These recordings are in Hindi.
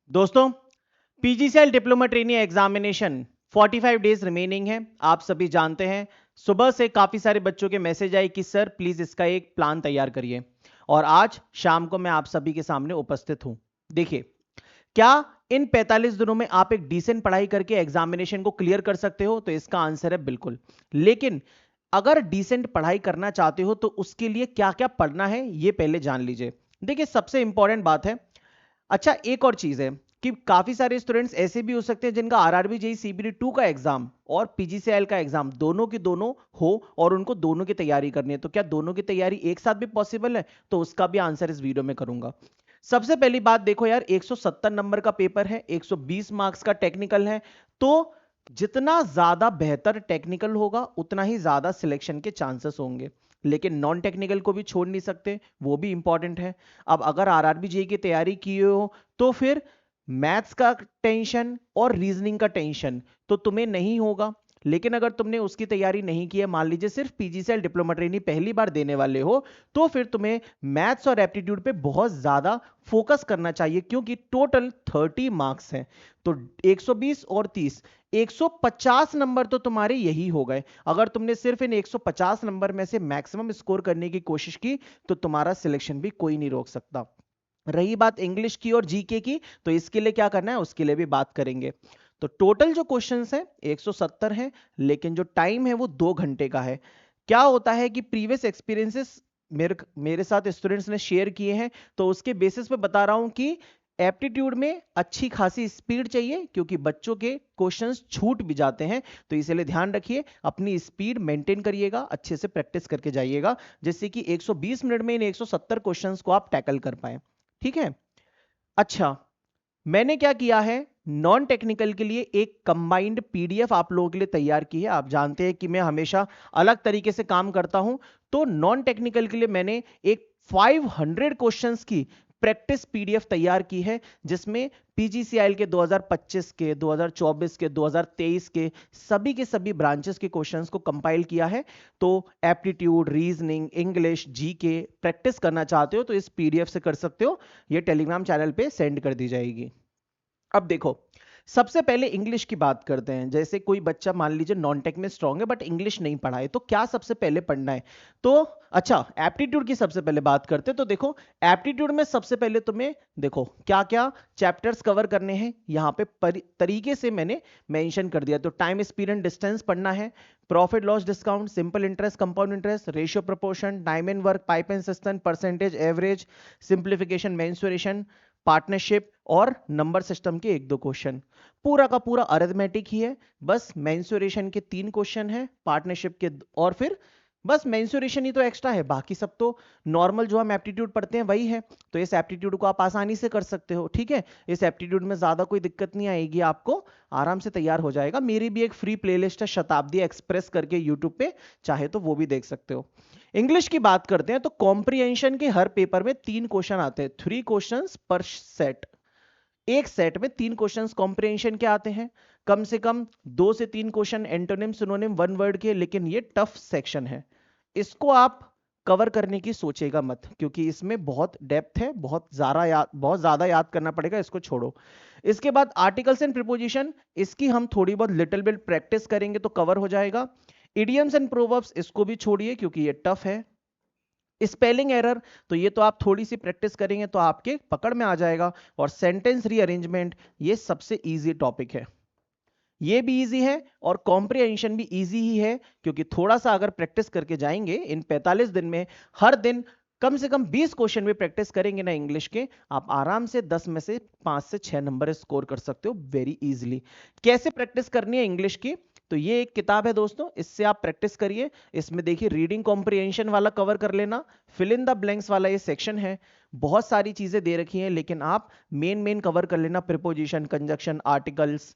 दोस्तों, PGCL diploma trainee examination 45 days remaining है। आप सभी जानते हैं सुबह से काफी सारे बच्चों के मैसेज आए कि सर प्लीज इसका एक प्लान तैयार करिए, और आज शाम को मैं आप सभी के सामने उपस्थित हूं। देखिए, क्या इन 45 दिनों में आप एक डिसेंट पढ़ाई करके एग्जामिनेशन को क्लियर कर सकते हो? तो इसका आंसर है बिल्कुल। लेकिन अगर डिसेंट पढ़ाई करना चाहते हो तो उसके लिए क्या क्या पढ़ना है ये पहले जान लीजिए। देखिए, सबसे इंपॉर्टेंट बात है, अच्छा एक और चीज है कि काफी सारे स्टूडेंट्स ऐसे भी हो सकते हैं जिनका आरआरबी जेईई सीबीटी 2 का एग्जाम और पीजीसीएल का एग्जाम दोनों की दोनों हो और उनको दोनों की तैयारी करनी है। तो क्या दोनों की तैयारी एक साथ भी पॉसिबल है? तो उसका भी आंसर इस वीडियो में करूंगा। सबसे पहली बात देखो यार, 170 नंबर का पेपर है, 120 मार्क्स का टेक्निकल है। तो जितना ज्यादा बेहतर टेक्निकल होगा उतना ही ज्यादा सिलेक्शन के चांसेस होंगे। लेकिन नॉन टेक्निकल को भी छोड़ नहीं सकते, वो भी इंपॉर्टेंट है। अब अगर आरआरबी जेईई की तैयारी की हो तो फिर मैथ्स का टेंशन और रीजनिंग का टेंशन तो तुम्हें नहीं होगा। लेकिन अगर तुमने उसकी तैयारी नहीं की है, मान लीजिए सिर्फ पीजीसीएल डिप्लोमा ट्रेनी पहली बार देने वाले हो, तो फिर तुम्हें मैथ्स और एप्टीट्यूड पे बहुत ज्यादा फोकस करना चाहिए, क्योंकि टोटल 30 मार्क्स हैं। तो 120 और 30, 150 नंबर तो तुम्हारे यही हो गए। अगर तुमने सिर्फ इन 150 नंबर में से मैक्सिमम स्कोर करने की कोशिश की तो तुम्हारा सिलेक्शन भी कोई नहीं रोक सकता। रही बात इंग्लिश की और जीके की, तो इसके लिए क्या करना है उसके लिए भी बात करेंगे। तो टोटल जो क्वेश्चंस है 170 है, लेकिन जो टाइम है वो 2 घंटे का है। क्या होता है कि प्रीवियस एक्सपीरियंसेस मेरे साथ स्टूडेंट्स ने शेयर किए हैं, तो उसके बेसिस पे बता रहा हूं कि एप्टीट्यूड में अच्छी खासी स्पीड चाहिए, क्योंकि बच्चों के क्वेश्चंस छूट भी जाते हैं। तो इसलिए ध्यान रखिए, अपनी स्पीड मेंटेन करिएगा, अच्छे से प्रैक्टिस करके जाइएगा, जिससे कि 120 मिनट में इन 170 क्वेश्चंस को आप टैकल कर पाए। ठीक है। अच्छा, मैंने क्या किया है, नॉन टेक्निकल के लिए एक कंबाइंड पीडीएफ आप लोगों के लिए तैयार की है। आप जानते हैं कि मैं हमेशा अलग तरीके से काम करता हूं। तो नॉन टेक्निकल के लिए मैंने एक 500 क्वेश्चंस की प्रैक्टिस पीडीएफ तैयार की है, जिसमें पीजीसीएल के 2025 के, 2024 के, 2023 के सभी ब्रांचेस के क्वेश्चंस को कंपाइल किया है। तो aptitude, reasoning, English, GK practice करना चाहते हो तो इस पीडीएफ से कर सकते हो। ये टेलीग्राम चैनल पे सेंड कर दी जाएगी। अब देखो, सबसे पहले इंग्लिश की बात करते हैं। जैसे कोई बच्चा मान लीजिए नॉन टेक में स्ट्रांग है बट इंग्लिश नहीं पढ़ा है, तो क्या सबसे पहले पढ़ना है? तो अच्छा, एप्टीट्यूड की सबसे पहले बात करते हैं। तो देखो, एप्टीट्यूड में सबसे पहले तुम्हें देखो क्या क्या चैप्टर्स कवर करने हैं, यहां पे तरीके से मैंने मेंशन कर दिया। तो टाइम, स्पीड एंड डिस्टेंस पढ़ना है, profit loss discount, simple interest, compound interest, ratio proportion, time and work, pipe and system, percentage, average, simplification, mensuration, partnership और नंबर सिस्टम के 1-2 क्वेश्चन। पूरा का पूरा अरिथमेटिक ही है। बस मेंसुरेशन के 3 क्वेश्चन है, पार्टनरशिप के और फिर बस मेंसुरेशन ही तो एक्स्ट्रा है, बाकी सब तो नॉर्मल जो हम एप्टीट्यूड पढ़ते हैं वही है। तो इस एप्टीट्यूड को आप आसानी से कर सकते हो। ठीक है, इस एप्टीट्यूड में ज्यादा कोई दिक्कत नहीं आएगी, आपको आराम से तैयार हो जाएगा। मेरी भी एक फ्री प्लेलिस्ट है शताब्दी एक्सप्रेस करके यूट्यूब पे, चाहे तो वो भी देख सकते हो। इंग्लिश की बात करते हैं तो कॉम्प्रिहेंशन के हर पेपर में 3 क्वेश्चन आते हैं, 3 क्वेश्चंस पर सेट। एक सेट में 3 क्वेश्चंस कॉम्प्रिहेंशन के आते हैं। कम से कम 2 से 3 question antonym, synonym, one word के। लेकिन ये टफ सेक्शन है, इसको आप कवर करने की सोचेगा मत, क्योंकि इसमें बहुत डेप्थ है, बहुत ज्यादा याद करना पड़ेगा, इसको छोड़ो। इसके बाद आर्टिकल्स एंड प्रीपोजिशन, इसकी हम थोड़ी बहुत लिटिल बिट प्रैक्टिस करेंगे तो कवर हो जाएगा। इडियम्स एंड प्रोवर्ब्स, इसको भी छोड़िए क्योंकि ये टफ है। स्पेलिंग एरर, तो ये तो आप थोड़ी सी प्रैक्टिस करेंगे तो आपके पकड़ में आ जाएगा। और सेंटेंस रीअरेंजमेंट, ये सबसे इजी टॉपिक है, ये भी इजी है और कॉम्प्रिहेंशन भी इजी ही है, क्योंकि थोड़ा सा अगर प्रैक्टिस करके जाएंगे इन 45 दिन में, हर दिन कम से कम 20 क्वेश्चन भी प्रैक्टिस करेंगे ना इंग्लिश के, आप आराम से 10 में से 5 से 6 नंबर स्कोर कर सकते हो वेरी इजीली। कैसे प्रैक्टिस करनी है इंग्लिश की? तो ये एक किताब है दोस्तों, इससे आप प्रैक्टिस करिए। इसमें देखिए, रीडिंग कॉम्प्रिहेंशन वाला कवर कर लेना, फिल इन द ब्लैंक्स वाला ये सेक्शन है। बहुत सारी चीजें दे रखी हैं, लेकिन आप मेन कवर कर लेना, preposition, conjunction, articles,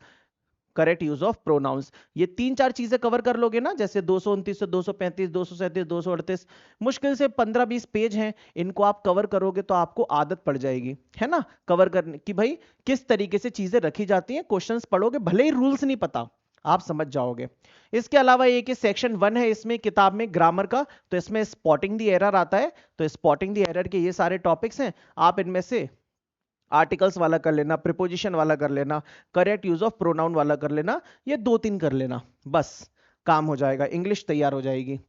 correct use of pronouns. ये 3-4 चीजें कवर कर लोगे ना, जैसे 229 से 235, 237, 238, मुश्किल से 15-20 पेज हैं, इनको आप कवर करोगे तो आपको आदत पड़ जाएगी, है ना, कवर करने की। भाई किस तरीके से चीजें रखी जाती हैं, क्वेश्चंस पढ़ोगे, भले ही रूल्स नहीं पता, आप समझ जाओगे। इसके अलावा एक सेक्शन 1 है इसमें किताब में ग्रामर का, तो इसमें स्पॉटिंग द एरर आता है। तो स्पॉटिंग द एरर के ये सारे टॉपिक्स हैं, आप इनमें से आर्टिकल्स वाला कर लेना, प्रीपोजिशन वाला कर लेना, करेक्ट यूज ऑफ प्रोनाउन वाला कर लेना, ये 2-3 कर लेना, बस काम हो जाएगा, इंग्लिश तैयार हो जाएगी।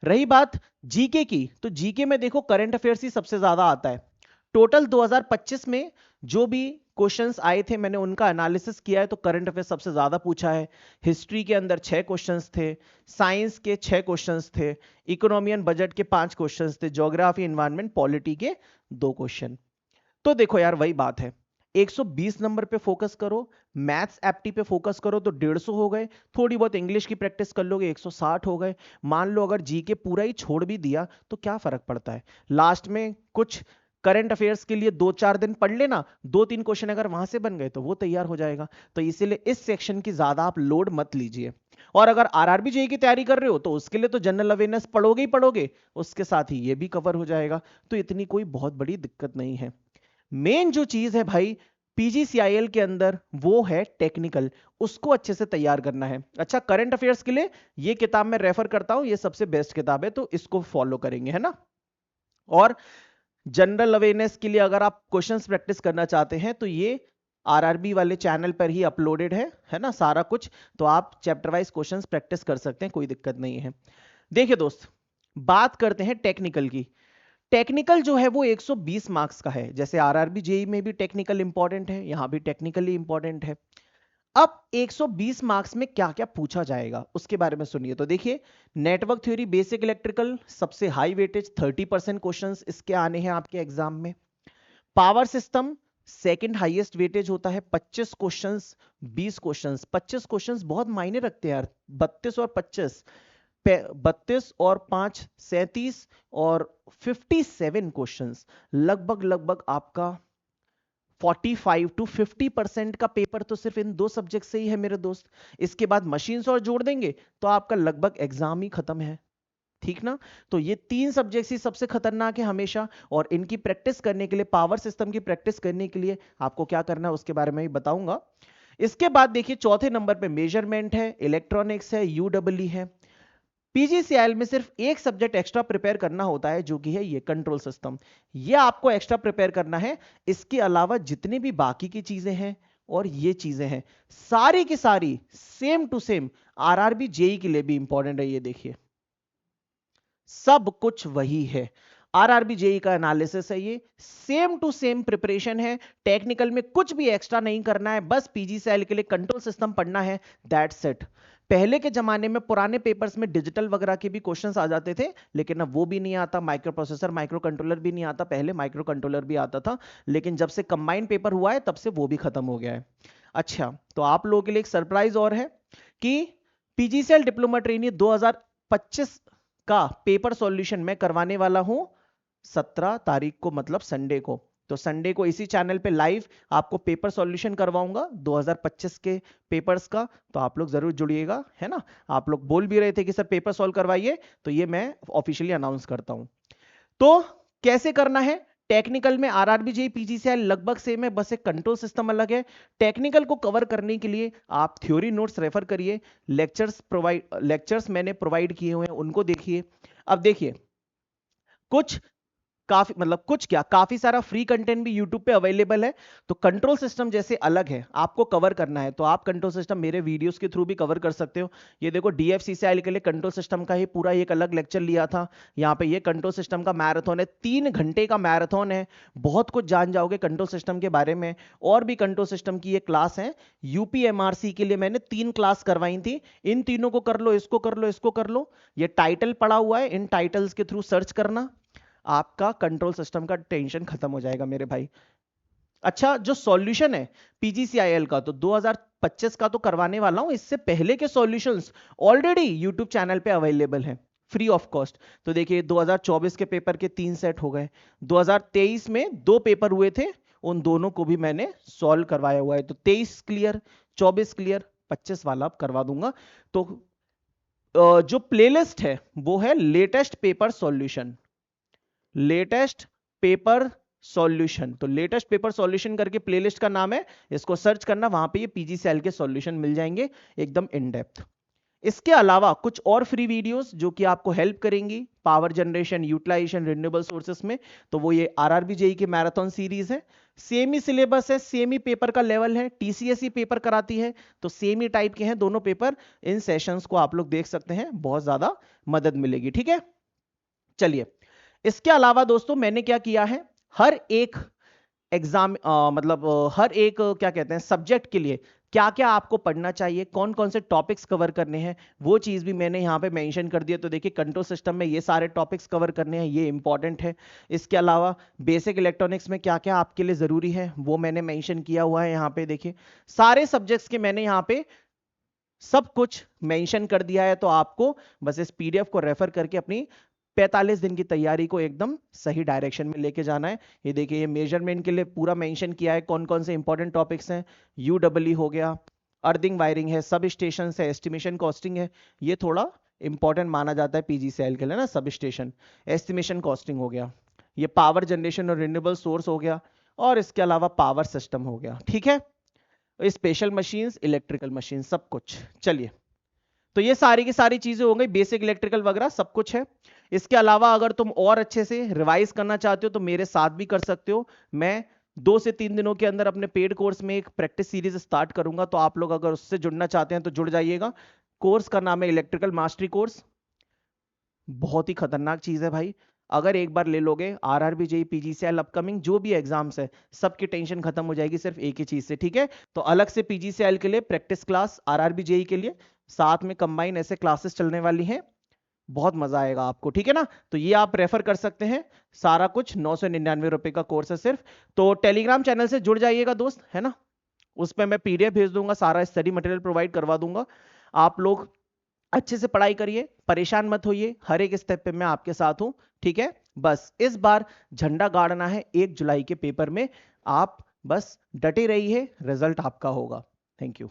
रही बात जीके की, तो जीके में देखो करंट अफेयर्स ही सबसे ज्यादा आता है। टोटल 2025 में जो भी क्वेश्चंस आए थे मैंने उनका एनालिसिस किया है, तो करंट अफेयर सबसे ज्यादा पूछा है। हिस्ट्री के अंदर 6 क्वेश्चंस थे, साइंस के 6 क्वेश्चंस थे, इकोनॉमी एंड बजट के 5 क्वेश्चंस थे, ज्योग्राफी एनवायरनमेंट पॉलिटी के 2 क्वेश्चन। तो देखो यार वही बात है, 120 नंबर पे फोकस करो, मैथ्स एप्टी पे फोकस करो तो 150 हो गए, थोड़ी बहुत इंग्लिश की प्रैक्टिस कर लोगे 160 हो गए। मान लो अगर जीके पूरा ही छोड़ भी दिया तो क्या फर्क पड़ता है, लास्ट में कुछ करंट अफेयर्स के लिए 2-4 दिन पढ़ लेना, 2-3 क्वेश्चन अगर वहां से बन गए तो वो तैयार हो जाएगा। तो इसीलिए इस सेक्शन की ज्यादा आप लोड मत लीजिए। और अगर आरआरबी जेई की तैयारी कर रहे हो तो उसके लिए तो जनरल अवेयरनेस पढ़ोगे ही पढ़ोगे, उसके साथ ही ये भी कवर हो जाएगा, तो इतनी कोई बहुत बड़ी दिक्कत नहीं है। मेन जो चीज है भाई पीजीसीआईएल के अंदर वो है टेक्निकल, उसको अच्छे से तैयार करना है। अच्छा, करंट अफेयर्स के लिए ये किताब मैं रेफर करता हूं, ये सबसे बेस्ट किताब है, तो इसको फॉलो करेंगे, है ना। और जनरल अवेयरनेस के लिए अगर आप क्वेश्चंस प्रैक्टिस करना चाहते हैं तो ये आरआरबी वाले चैनल पर ही अपलोडेड है ना सारा कुछ, तो आप चैप्टर वाइज क्वेश्चंस प्रैक्टिस कर सकते हैं, कोई दिक्कत नहीं है। देखिए दोस्त, बात करते हैं टेक्निकल की। टेक्निकल जो है वो 120 मार्क्स का है, जैसे आरआरबी जेई में भी टेक्निकल इंपॉर्टेंट है, यहां भी टेक्निकली इंपॉर्टेंट है। अब 120 मार्क्स में क्या क्या पूछा जाएगा उसके बारे में सुनिए। तो देखिए, नेटवर्क थ्योरी बेसिक इलेक्ट्रिकल सबसे हाई वेटेज 30% क्वेश्चंस इसके आने हैं आपके एग्जाम में। Power system second highest weightage होता है, 25 क्वेश्चंस 20 क्वेश्चंस, 25 क्वेश्चंस बहुत मायने रखते हैं यार, 32 और 25, 32 और 5 37 और 57 क्वेश्चंस, लगभग लगभग आपका 45 to 50% का पेपर तो सिर्फ इन 2 सब्जेक्ट से ही है मेरे दोस्त। इसके बाद मशीन्स और जोड़ देंगे तो आपका लगभग एग्जाम ही खत्म है, ठीक ना। तो ये 3 सब्जेक्ट्स ही सबसे खतरनाक है हमेशा, और इनकी प्रैक्टिस करने के लिए, पावर सिस्टम की प्रैक्टिस करने के लिए आपको क्या करना है उसके बारे में भी बताऊंगा। इसके बाद देखिए चौथे नंबर पे मेजरमेंट है, इलेक्ट्रॉनिक्स है, यूडब्ल्यू है। पीजीसीआईएल में सिर्फ एक सब्जेक्ट एक्स्ट्रा प्रिपेयर करना होता है, जो कि है ये कंट्रोल सिस्टम, ये आपको एक्स्ट्रा प्रिपेयर करना है। इसके अलावा जितने भी बाकी की चीजें हैं और ये चीजें हैं, सारी की सारी same to same RRB JE के लिए भी इंपॉर्टेंट है। ये देखिए सब कुछ वही है, आरआरबी जेई का एनालिसिस है, ये सेम टू सेम प्रिपरेशन है। टेक्निकल में कुछ भी एक्स्ट्रा नहीं करना है, बस पीजीसीएल के लिए कंट्रोल सिस्टम पढ़ना है, दैट्स इट। पहले के जमाने में पुराने पेपर्स में डिजिटल वगैरह के भी क्वेश्चंस आ जाते थे, लेकिन अब वो भी नहीं आता, माइक्रो प्रोसेसर माइक्रो कंट्रोलर भी नहीं आता, पहले माइक्रो कंट्रोलर भी आता था, लेकिन जब से कंबाइंड पेपर हुआ है तब से वो भी खत्म हो गया है। अच्छा, तो आप लोगों के लिए एक सरप्राइज और है कि पीजीसीएल डिप्लोमा ट्रेनी 2025 का पेपर सॉल्यूशन मैं करवाने वाला हूं 17 तारीख को, मतलब संडे को। तो संडे को इसी चैनल पे लाइव आपको पेपर सॉल्यूशन करवाऊंगा 2025 के पेपर्स का, तो आप लोग जरूर जुड़िएगा, है ना। आप लोग बोल भी रहे थे कि सर पेपर सॉल्व करवाइए, तो ये मैं ऑफिशियली अनाउंस करता हूं। तो कैसे करना है, टेक्निकल में आरआरबी जेईई पीजीसीएल लगभग सेम है, बस एक कंट्रोल सिस्टम अलग है। टेक्निकल को कवर करने के लिए आप थ्योरी नोट्स रेफर करिए, लेक्चर्स मैंने प्रोवाइड किए हुए हैं उनको देखिए। अब देखिए कुछ काफी, मतलब कुछ क्या, काफी सारा फ्री कंटेंट भी YouTube पे अवेलेबल है। तो कंट्रोल सिस्टम जैसे अलग है, आपको कवर करना है तो आप कंट्रोल सिस्टम मेरे वीडियोस के थ्रू भी कवर कर सकते हो। ये देखो डीएफसीसीआई के लिए कंट्रोल सिस्टम का ही पूरा एक अलग लेक्चर लिया था, यहाँ पे ये कंट्रोल सिस्टम का मैराथन है, 3 घंटे का मैराथन है, बहुत कुछ जान जाओगे कंट्रोल सिस्टम के बारे में। और भी कंट्रोल सिस्टम की ये क्लास है, यूपीएमआरसी के लिए मैंने 3 क्लास करवाई थी, इन तीनों को कर लो, इसको कर लो, इसको कर लो। ये टाइटल पड़ा हुआ है, इन टाइटल्स के थ्रू सर्च करना, आपका कंट्रोल सिस्टम का टेंशन खत्म हो जाएगा मेरे भाई। अच्छा, जो सॉल्यूशन है पीजीसीआईएल का, तो 2025 का तो करवाने वाला हूं, इससे पहले के सॉल्यूशंस ऑलरेडी यूट्यूब चैनल पे अवेलेबल हैं फ्री ऑफ कॉस्ट। तो देखिए 2024 के पेपर के 3 सेट हो गए, 2023 में 2 पेपर हुए थे, उन दोनों को भी मैंने सॉल्व करवाया हुआ है। तो 23 क्लियर, 24 क्लियर, 25 वाला अब करवा दूंगा। तो जो प्लेलिस्ट है वो है latest paper solution, latest paper solution. तो लेटेस्ट पेपर सॉल्यूशन करके प्लेलिस्ट का नाम है, इसको सर्च करना, वहां पे ये पीजीसीएल के सॉल्यूशन मिल जाएंगे एकदम इन डेप्थ। इसके अलावा कुछ और फ्री वीडियोस जो कि आपको हेल्प करेंगी power generation, utilisation, renewable sources में, तो वो ये आरआरबी जेईई की मैराथन सीरीज है। सेम ही सिलेबस है, सेम ही पेपर का लेवल है, टीसीएस ही पेपर कराती है, तो सेम ही टाइप के हैं दोनों पेपर। इन सेशंस को आप लोग देख सकते हैं, बहुत ज्यादा मदद मिलेगी। ठीक है, चलिए इसके अलावा दोस्तों मैंने क्या किया है, हर एक एग्जाम मतलब हर एक क्या कहते हैं सब्जेक्ट के लिए क्या क्या आपको पढ़ना चाहिए, कौन कौन से टॉपिक्स कवर करने हैं, वो चीज भी मैंने यहाँ पे मेंशन कर दिया। तो देखिए कंट्रोल सिस्टम में ये सारे टॉपिक्स कवर करने हैं, ये इंपॉर्टेंट है। इसके अलावा बेसिक इलेक्ट्रॉनिक्स में क्या क्या आपके लिए जरूरी है वो मैंने मेंशन किया हुआ है। यहाँ पे देखिए सारे सब्जेक्ट्स के मैंने यहाँ पे सब कुछ मेंशन कर दिया है, तो आपको बस इस पीडीएफ को रेफर करके अपनी 45 दिन की तैयारी को एकदम सही डायरेक्शन में लेके जाना है। ये देखिए ये मेजरमेंट के लिए पूरा मेंशन किया है कौन कौन से इंपॉर्टेंट टॉपिक्स हैं। यूडब्ल्यू हो गया, अर्थिंग वायरिंग है, सब स्टेशन है, एस्टिमेशन कॉस्टिंग है, ये थोड़ा इंपॉर्टेंट माना जाता है पीजीसीएल के लिए ना, सब स्टेशन एस्टिमेशन कॉस्टिंग हो गया, ये पावर जनरेशन और रिन्यूएबल सोर्स हो गया, और इसके अलावा पावर सिस्टम हो गया। ठीक है, स्पेशल मशीन्स, इलेक्ट्रिकल मशीन, सब कुछ। चलिए तो ये सारी की सारी चीजें हो गई, बेसिक इलेक्ट्रिकल वगैरह सब कुछ है। इसके अलावा अगर तुम और अच्छे से रिवाइज करना चाहते हो तो मेरे साथ भी कर सकते हो। मैं 2 से 3 दिनों के अंदर अपने पेड कोर्स में एक प्रैक्टिस सीरीज स्टार्ट करूंगा, तो आप लोग अगर उससे जुड़ना चाहते हैं तो जुड़ जाइएगा। कोर्स का नाम है इलेक्ट्रिकल मास्टरी कोर्स। बहुत ही खतरनाक चीज है भाई, अगर एक बार ले लोगे आरआरबी जेईई पीजीसीएल अपकमिंग जो भी एग्जाम्स है सबकी टेंशन खत्म हो जाएगी सिर्फ एक ही चीज से। ठीक है, तो अलग से पीजीसीएल के लिए प्रैक्टिस क्लास, आरआरबी जेईई के लिए साथ में कंबाइन ऐसे क्लासेस चलने वाली हैं, बहुत मजा आएगा आपको। ठीक है ना, तो ये आप रेफर कर सकते हैं, सारा कुछ 999 रुपए का कोर्स है सिर्फ। तो टेलीग्राम चैनल से जुड़ जाइएगा दोस्त, है ना, उस पर मैं पीडीएफ भेज दूंगा, सारा स्टडी मटेरियल प्रोवाइड करवा दूंगा। आप लोग अच्छे से पढ़ाई करिए, परेशान मत होइए, हर एक स्टेप पे मैं आपके साथ हूं। ठीक है, बस इस बार झंडा गाड़ना है 1 जुलाई के पेपर में, आप बस डटे रहिए, रिजल्ट आपका होगा। Thank you.